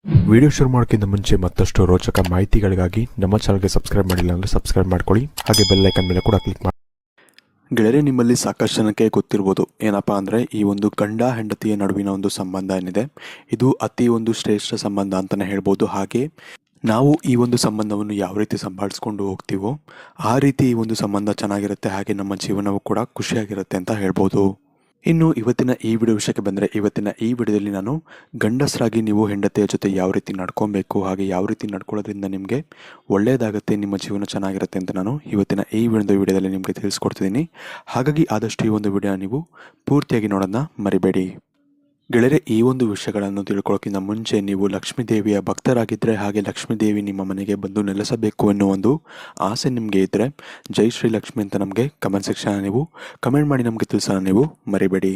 Video ಶುರು ಮಾಡೋಕ್ಕಿಂತ ಮುಂಚೆ ಮತ್ತಷ್ಟು ರೋಚಕ ಮಾಹಿತಿಗಳಿಗಾಗಿ ನಮ್ಮ ಚಾನಲ್ಗೆ ಸಬ್ಸ್ಕ್ರೈಬ್ ಮಾಡಿಲ್ಲ ಅಂದರೆ ಸಬ್ಸ್ಕ್ರೈಬ್ ಮಾಡ್ಕೊಳ್ಳಿ. ಹಾಗೆ ಬೆಲ್ ಐಕನ್ ಮೇಲೆ ಕೂಡ ಕ್ಲಿಕ್ ಮಾಡಿ. ಗೆಳೆಯರೆ, ನಿಮ್ಮಲ್ಲಿ ಸಾಕಷ್ಟು ಜನಕ್ಕೆ ಗೊತ್ತಿರ್ಬೋದು ಏನಪ್ಪ ಅಂದರೆ ಈ ಒಂದು ಗಂಡ ಹೆಂಡತಿಯ ನಡುವಿನ ಒಂದು ಸಂಬಂಧ ಏನಿದೆ ಇದು ಅತಿ ಒಂದು ಶ್ರೇಷ್ಠ ಸಂಬಂಧ ಅಂತಲೇ ಹೇಳ್ಬೋದು. ಹಾಗೆ ನಾವು ಈ ಒಂದು ಸಂಬಂಧವನ್ನು ಯಾವ ರೀತಿ ಸಂಭಾಳಿಸ್ಕೊಂಡು ಹೋಗ್ತೀವೋ ಆ ರೀತಿ ಈ ಒಂದು ಸಂಬಂಧ ಚೆನ್ನಾಗಿರುತ್ತೆ. ಹಾಗೆ ನಮ್ಮ ಜೀವನವೂ ಕೂಡ ಖುಷಿಯಾಗಿರುತ್ತೆ ಅಂತ ಹೇಳ್ಬೋದು. ಇನ್ನು ಇವತ್ತಿನ ಈ ವಿಡಿಯೋ ವಿಷಯಕ್ಕೆ ಬಂದರೆ, ಇವತ್ತಿನ ಈ ವಿಡಿಯೋದಲ್ಲಿ ನಾನು ಗಂಡಸರಾಗಿ ನೀವು ಹೆಂಡತಿಯ ಜೊತೆ ಯಾವ ರೀತಿ ನಡ್ಕೊಬೇಕು, ಹಾಗೆ ಯಾವ ರೀತಿ ನಡ್ಕೊಳ್ಳೋದ್ರಿಂದ ನಿಮಗೆ ಒಳ್ಳೆಯದಾಗುತ್ತೆ, ನಿಮ್ಮ ಜೀವನ ಚೆನ್ನಾಗಿರುತ್ತೆ ಅಂತ ನಾನು ಇವತ್ತಿನ ಈ ವಿಡಿಯೋದಲ್ಲಿ ನಿಮಗೆ ತಿಳಿಸ್ಕೊಡ್ತಿದ್ದೀನಿ. ಹಾಗಾಗಿ ಆದಷ್ಟು ಈ ಒಂದು ವಿಡಿಯೋ ನೀವು ಪೂರ್ತಿಯಾಗಿ ನೋಡೋದನ್ನ ಮರಿಬೇಡಿ. ಗೆಳೆಯರೆ, ಈ ಒಂದು ವಿಷಯಗಳನ್ನು ತಿಳ್ಕೊಳ್ಳೋಕ್ಕಿಂತ ಮುಂಚೆ ನೀವು ಲಕ್ಷ್ಮೀ ದೇವಿಯ ಭಕ್ತರಾಗಿದ್ದರೆ, ಹಾಗೆ ಲಕ್ಷ್ಮೀ ದೇವಿ ನಿಮ್ಮ ಮನೆಗೆ ಬಂದು ನೆಲೆಸಬೇಕು ಅನ್ನೋ ಒಂದು ಆಸೆ ನಿಮಗೆ ಇದ್ದರೆ, ಜೈ ಶ್ರೀ ಲಕ್ಷ್ಮಿ ಅಂತ ನಮಗೆ ಕಮೆಂಟ್ ಸೆಕ್ಷನ್ ನೀವು ಕಮೆಂಟ್ ಮಾಡಿ ನಮಗೆ ತಿಳಿಸೋಣ ನೀವು ಮರಿಬೇಡಿ.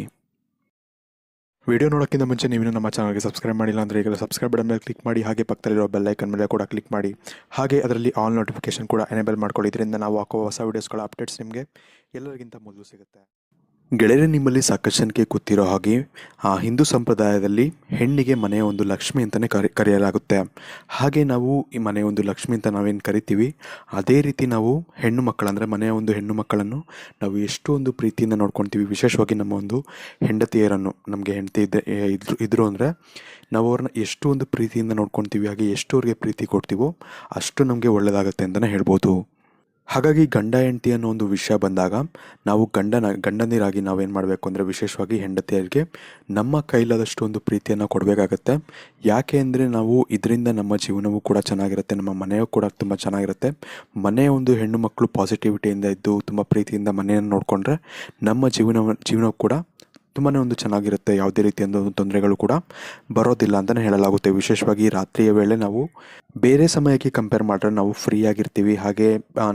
ವಿಡಿಯೋ ನೋಡೋಕ್ಕಿಂತ ಮುಂಚೆ ನೀವು ನಮ್ಮ ಚಾನಲ್ಗೆ ಸಬ್ಸ್ಕ್ರೈಬ್ ಮಾಡಿಲ್ಲ ಅಂದರೆ ಈಗಲೇ ಸಬ್ಸ್ಕ್ರೈಬ್ ಬಟನ್ ಮೇಲೆ ಕ್ಲಿಕ್ ಮಾಡಿ, ಹಾಗೆ ಪಕ್ಕದಲ್ಲಿರೋ ಬೆಲ್ ಐಕನ್ ಮೇಲೆ ಕೂಡ ಕ್ಲಿಕ್ ಮಾಡಿ, ಹಾಗೆ ಅದರಲ್ಲಿ ಆಲ್ ನೋಟಿಫಿಕೇಶನ್ ಕೂಡ ಎನೇಬಲ್ ಮಾಡ್ಕೊಳ್ಳಿ. ಇದರಿಂದ ನಾವು ಹಾಕೋ ಹೊಸ ವೀಡಿಯೋಸ್ಗಳ ಅಪ್ಡೇಟ್ಸ್ ನಿಮಗೆ ಎಲ್ಲರಿಗಿಂತ ಮೊದಲು ಸಿಗುತ್ತೆ. ಗೆಳೆಯರೆ, ನಿಮ್ಮಲ್ಲಿ ಸಾಕಷ್ಟು ಜನಕ್ಕೆ ಗೊತ್ತಿರೋ ಹಾಗೆ ಹಿಂದೂ ಸಂಪ್ರದಾಯದಲ್ಲಿ ಹೆಣ್ಣಿಗೆ ಮನೆಯ ಒಂದು ಲಕ್ಷ್ಮಿ ಅಂತಲೇ ಕರೆಯಲಾಗುತ್ತೆ. ಹಾಗೆ ನಾವು ಈ ಮನೆಯ ಒಂದು ಲಕ್ಷ್ಮಿ ಅಂತ ನಾವೇನು ಕರಿತೀವಿ, ಅದೇ ರೀತಿ ನಾವು ಹೆಣ್ಣು ಮಕ್ಕಳಂದರೆ ಮನೆಯ ಒಂದು ಹೆಣ್ಣು ಮಕ್ಕಳನ್ನು ನಾವು ಎಷ್ಟು ಒಂದು ಪ್ರೀತಿಯಿಂದ ನೋಡ್ಕೊಳ್ತೀವಿ. ವಿಶೇಷವಾಗಿ ನಮ್ಮ ಒಂದು ಹೆಂಡತಿಯರನ್ನು, ನಮಗೆ ಹೆಂಡತಿ ಇದ್ರು ಅಂದರೆ ನಾವು ಅವ್ರನ್ನ ಎಷ್ಟು ಒಂದು ಪ್ರೀತಿಯಿಂದ ನೋಡ್ಕೊಳ್ತೀವಿ, ಹಾಗೆ ಎಷ್ಟು ಅವ್ರಿಗೆ ಪ್ರೀತಿ ಕೊಡ್ತೀವೋ ಅಷ್ಟು ನಮಗೆ ಒಳ್ಳೆಯದಾಗುತ್ತೆ ಅಂತಲೇ ಹೇಳ್ಬೋದು. ಹಾಗಾಗಿ ಗಂಡ ಹೆಂಡತಿ ಅನ್ನೋ ಒಂದು ವಿಷಯ ಬಂದಾಗ ನಾವು ಗಂಡನಿರಾಗಿ ನಾವೇನು ಮಾಡಬೇಕು ಅಂದರೆ, ವಿಶೇಷವಾಗಿ ಹೆಂಡತಿಯರಿಗೆ ನಮ್ಮ ಕೈಲಾದಷ್ಟು ಒಂದು ಪ್ರೀತಿಯನ್ನು ಕೊಡಬೇಕಾಗತ್ತೆ. ಯಾಕೆ ಅಂದರೆ ನಾವು ಇದರಿಂದ ನಮ್ಮ ಜೀವನವೂ ಕೂಡ ಚೆನ್ನಾಗಿರುತ್ತೆ, ನಮ್ಮ ಮನೆಯೂ ಕೂಡ ತುಂಬ ಚೆನ್ನಾಗಿರುತ್ತೆ. ಮನೆಯ ಒಂದು ಹೆಣ್ಣು ಮಕ್ಕಳು ಪಾಸಿಟಿವಿಟಿಯಿಂದ ಇದ್ದು ತುಂಬ ಪ್ರೀತಿಯಿಂದ ಮನೆಯನ್ನು ನೋಡಿಕೊಂಡ್ರೆ ನಮ್ಮ ಜೀವನ ಕೂಡ ತುಂಬಾ ಒಂದು ಚೆನ್ನಾಗಿರುತ್ತೆ. ಯಾವುದೇ ರೀತಿಯಿಂದ ಒಂದು ತೊಂದರೆಗಳು ಕೂಡ ಬರೋದಿಲ್ಲ ಅಂತಲೇ ಹೇಳಲಾಗುತ್ತೆ. ವಿಶೇಷವಾಗಿ ರಾತ್ರಿಯ ವೇಳೆ ನಾವು ಬೇರೆ ಸಮಯಕ್ಕೆ ಕಂಪೇರ್ ಮಾಡಿದ್ರೆ ನಾವು ಫ್ರೀ ಆಗಿರ್ತೀವಿ, ಹಾಗೆ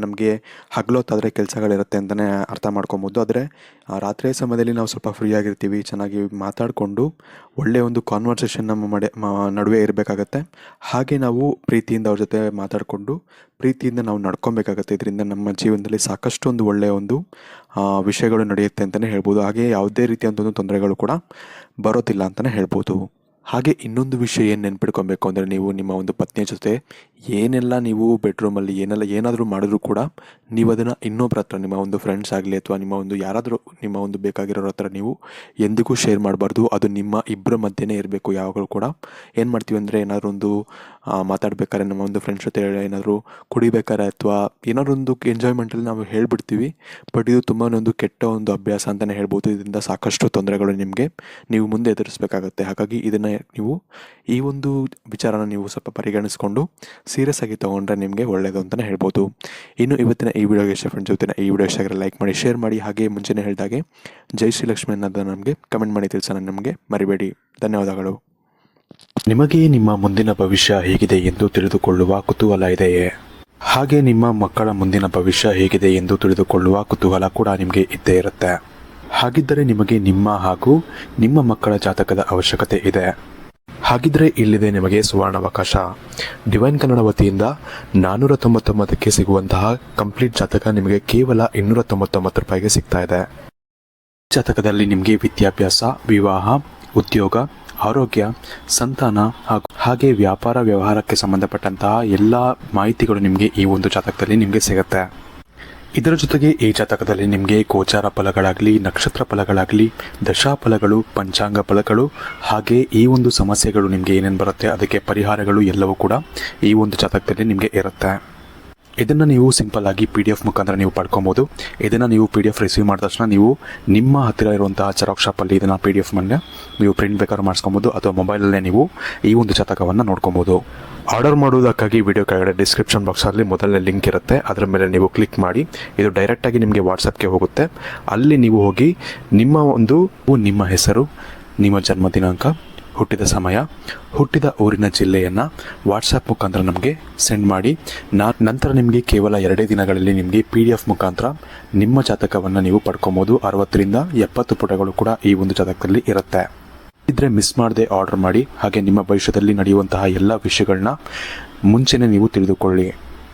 ನಮಗೆ ಹಗಲೊತ್ತಾದರೆ ಕೆಲಸಗಳಿರುತ್ತೆ ಅಂತಲೇ ಅರ್ಥ ಮಾಡ್ಕೊಬೋದು. ಆದರೆ ರಾತ್ರಿಯ ಸಮಯದಲ್ಲಿ ನಾವು ಸ್ವಲ್ಪ ಫ್ರೀ ಆಗಿರ್ತೀವಿ, ಚೆನ್ನಾಗಿ ಮಾತಾಡಿಕೊಂಡು ಒಳ್ಳೆಯ ಒಂದು ಕಾನ್ವರ್ಸೇಷನ್ ನಮ್ಮ ನಡುವೆ ಇರಬೇಕಾಗತ್ತೆ. ಹಾಗೆ ನಾವು ಪ್ರೀತಿಯಿಂದ ಅವ್ರ ಜೊತೆ ಮಾತಾಡಿಕೊಂಡು ಪ್ರೀತಿಯಿಂದ ನಾವು ನಡ್ಕೊಬೇಕಾಗತ್ತೆ. ಇದರಿಂದ ನಮ್ಮ ಜೀವನದಲ್ಲಿ ಸಾಕಷ್ಟು ಒಂದು ಒಳ್ಳೆಯ ಒಂದು ವಿಷಯಗಳು ನಡೆಯುತ್ತೆ ಅಂತಲೇ ಹೇಳ್ಬೋದು. ಹಾಗೆ ಯಾವುದೇ ರೀತಿಯಂಥ ಒಂದು ತೊಂದರೆಗಳು ಕೂಡ ಬರೋದಿಲ್ಲ ಅಂತಲೇ ಹೇಳ್ಬೋದು. ಹಾಗೆ ಇನ್ನೊಂದು ವಿಷಯ ಏನು ನೆನ್ಪಿಡ್ಕೊಬೇಕು ಅಂದರೆ, ನೀವು ನಿಮ್ಮ ಒಂದು ಪತ್ನಿಯ ಜೊತೆ ಏನೆಲ್ಲ ನೀವು ಬೆಡ್ರೂಮಲ್ಲಿ ಏನಾದರೂ ಮಾಡಿದ್ರೂ ಕೂಡ ನೀವು ಅದನ್ನು ಇನ್ನೊಬ್ಬರ ಹತ್ರ, ನಿಮ್ಮ ಒಂದು ಫ್ರೆಂಡ್ಸ್ ಆಗಲಿ ಅಥವಾ ನಿಮ್ಮ ಒಂದು ಯಾರಾದರೂ ನಿಮ್ಮ ಒಂದು ಬೇಕಾಗಿರೋರ ಹತ್ರ ನೀವು ಎಂದಿಗೂ ಶೇರ್ ಮಾಡಬಾರ್ದು. ಅದು ನಿಮ್ಮ ಇಬ್ಬರ ಮಧ್ಯೆನೇ ಇರಬೇಕು. ಯಾವಾಗಲೂ ಕೂಡ ಏನು ಮಾಡ್ತೀವಿ ಅಂದರೆ, ಏನಾದರೂ ಒಂದು ಮಾತಾಡ್ಬೇಕಾದ್ರೆ ನಮ್ಮ ಒಂದು ಫ್ರೆಂಡ್ಸ್ ಜೊತೆ ಏನಾದರೂ ಕುಡಿಬೇಕಾದ್ರೆ ಅಥವಾ ಏನಾದ್ರು ಒಂದು ಎಂಜಾಯ್ಮೆಂಟಲ್ಲಿ ನಾವು ಹೇಳಿಬಿಡ್ತೀವಿ. ಬಟ್ ಇದು ತುಂಬಾ ಒಂದು ಕೆಟ್ಟ ಒಂದು ಅಭ್ಯಾಸ ಅಂತಲೇ ಹೇಳ್ಬೋದು. ಇದರಿಂದ ಸಾಕಷ್ಟು ತೊಂದರೆಗಳು ನೀವು ಮುಂದೆ ಎದುರಿಸಬೇಕಾಗತ್ತೆ. ಹಾಗಾಗಿ ಇದನ್ನು ನೀವು ಈ ಒಂದು ವಿಚಾರನ ನೀವು ಸ್ವಲ್ಪ ಪರಿಗಣಿಸ್ಕೊಂಡು ಸೀರಿಯಸ್ ಆಗಿ ತೊಗೊಂಡ್ರೆ ನಿಮಗೆ ಒಳ್ಳೆಯದು ಅಂತಲೇ ಹೇಳ್ಬೋದು. ಇನ್ನು ಇವತ್ತಿನ ಈ ವಿಡಿಯೋಗೆ ಇಷ್ಟ ಫ್ರೆಂಡ್ಸ್, ಇವತ್ತಿನ ಈ ವಿಡಿಯೋ ಇಷ್ಟ ಲೈಕ್ ಮಾಡಿ, ಶೇರ್ ಮಾಡಿ, ಹಾಗೆ ಮುಂಚೆನೇ ಹೇಳಿದಾಗೆ ಜೈ ಶ್ರೀ ಲಕ್ಷ್ಮಿ ಅನ್ನೋದನ್ನು ನಮಗೆ ಕಮೆಂಟ್ ಮಾಡಿ ತಿಳಿಸೋಣ ನಮಗೆ ಮರಿಬೇಡಿ. ಧನ್ಯವಾದಗಳು. ನಿಮಗೆ ನಿಮ್ಮ ಮುಂದಿನ ಭವಿಷ್ಯ ಹೇಗಿದೆ ಎಂದು ತಿಳಿದುಕೊಳ್ಳುವ ಕುತೂಹಲ ಇದೆಯೇ? ಹಾಗೆ ನಿಮ್ಮ ಮಕ್ಕಳ ಮುಂದಿನ ಭವಿಷ್ಯ ಹೇಗಿದೆ ಎಂದು ತಿಳಿದುಕೊಳ್ಳುವ ಕುತೂಹಲ ಕೂಡ ನಿಮಗೆ ಇದ್ದೇ ಇರುತ್ತೆ. ಹಾಗಿದ್ದರೆ ನಿಮಗೆ ನಿಮ್ಮ ಹಾಗೂ ನಿಮ್ಮ ಮಕ್ಕಳ ಜಾತಕದ ಅವಶ್ಯಕತೆ ಇದೆ. ಹಾಗಿದ್ರೆ ಇಲ್ಲಿದೆ ನಿಮಗೆ ಸುವರ್ಣಾವಕಾಶ. ಡಿವೈನ್ ಕನ್ನಡ ವತಿಯಿಂದ 499ಕ್ಕೆ ಸಿಗುವಂತಹ ಕಂಪ್ಲೀಟ್ ಜಾತಕ ನಿಮಗೆ ಕೇವಲ 299 ರೂಪಾಯಿಗೆ ಸಿಗ್ತಾ ಇದೆ. ಜಾತಕದಲ್ಲಿ ನಿಮಗೆ ವಿದ್ಯಾಭ್ಯಾಸ, ವಿವಾಹ, ಉದ್ಯೋಗ, ಆರೋಗ್ಯ, ಸಂತಾನ ಹಾಗೆ ವ್ಯಾಪಾರ ವ್ಯವಹಾರಕ್ಕೆ ಸಂಬಂಧಪಟ್ಟಂತಹ ಎಲ್ಲ ಮಾಹಿತಿಗಳು ನಿಮಗೆ ಈ ಒಂದು ಜಾತಕದಲ್ಲಿ ನಿಮಗೆ ಸಿಗುತ್ತೆ. ಇದರ ಜೊತೆಗೆ ಈ ಜಾತಕದಲ್ಲಿ ನಿಮಗೆ ಗೋಚಾರ ಫಲಗಳಾಗಲಿ, ನಕ್ಷತ್ರ ಫಲಗಳಾಗಲಿ, ದಶಾಫಲಗಳು, ಪಂಚಾಂಗ ಫಲಗಳು, ಹಾಗೆ ಈ ಒಂದು ಸಮಸ್ಯೆಗಳು ನಿಮಗೆ ಏನೇನು ಬರುತ್ತೆ ಅದಕ್ಕೆ ಪರಿಹಾರಗಳು ಎಲ್ಲವೂ ಕೂಡ ಈ ಒಂದು ಜಾತಕದಲ್ಲಿ ನಿಮಗೆ ಇರುತ್ತೆ. ಇದನ್ನು ನೀವು ಸಿಂಪಲ್ ಆಗಿ PDF ಮುಖಾಂತರ ನೀವು ಪಡ್ಕೊಬೋದು. ಇದನ್ನು ನೀವು PDF ರಿಸೀವ್ ಮಾಡಿದ ತಕ್ಷಣ ನೀವು ನಿಮ್ಮ ಹತ್ತಿರ ಇರುವಂತಹ ಜೆರಾಕ್ಸ್ ಶಾಪಲ್ಲಿ ಇದನ್ನು PDF ಮೇಲೆ ನೀವು ಪ್ರಿಂಟ್ ಬೇಕಾದ್ರೂ ಮಾಡಿಸ್ಕೊಬೋದು, ಅಥವಾ ಮೊಬೈಲಲ್ಲೇ ನೀವು ಈ ಒಂದು ಜಾತಕವನ್ನು ನೋಡ್ಕೊಬೋದು. ಆರ್ಡರ್ ಮಾಡುವುದಕ್ಕಾಗಿ ವಿಡಿಯೋ ಕೆಳಗಡೆ ಡಿಸ್ಕ್ರಿಪ್ಷನ್ ಬಾಕ್ಸಲ್ಲಿ ಮೊದಲನೇ ಲಿಂಕ್ ಇರುತ್ತೆ, ಅದರ ಮೇಲೆ ನೀವು ಕ್ಲಿಕ್ ಮಾಡಿ. ಇದು ಡೈರೆಕ್ಟಾಗಿ ನಿಮಗೆ ವಾಟ್ಸಪ್ಗೆ ಹೋಗುತ್ತೆ. ಅಲ್ಲಿ ನೀವು ಹೋಗಿ ನಿಮ್ಮ ಹೆಸರು, ನಿಮ್ಮ ಜನ್ಮ ದಿನಾಂಕ, ಹುಟ್ಟಿದ ಸಮಯ, ಹುಟ್ಟಿದ ಊರಿನ ಜಿಲ್ಲೆಯನ್ನು ವಾಟ್ಸಪ್ ಮುಖಾಂತರ ನಮಗೆ ಸೆಂಡ್ ಮಾಡಿ. ನಂತರ ನಿಮಗೆ ಕೇವಲ 2 ದಿನಗಳಲ್ಲಿ ನಿಮಗೆ PDF ಮುಖಾಂತರ ನಿಮ್ಮ ಜಾತಕವನ್ನು ನೀವು ಪಡ್ಕೊಬೋದು. 60ರಿಂದ 70 ಪುಟಗಳು ಕೂಡ ಈ ಒಂದು ಜಾತಕದಲ್ಲಿ ಇರುತ್ತೆ. ಇದ್ರೆ ಮಿಸ್ ಮಾಡದೆ ಆರ್ಡರ್ ಮಾಡಿ. ಹಾಗೆ ನಿಮ್ಮ ಭವಿಷ್ಯದಲ್ಲಿ ನಡೆಯುವಂತಹ ಎಲ್ಲ ವಿಷಯಗಳನ್ನ ಮುಂಚೆನೇ ನೀವು ತಿಳಿದುಕೊಳ್ಳಿ.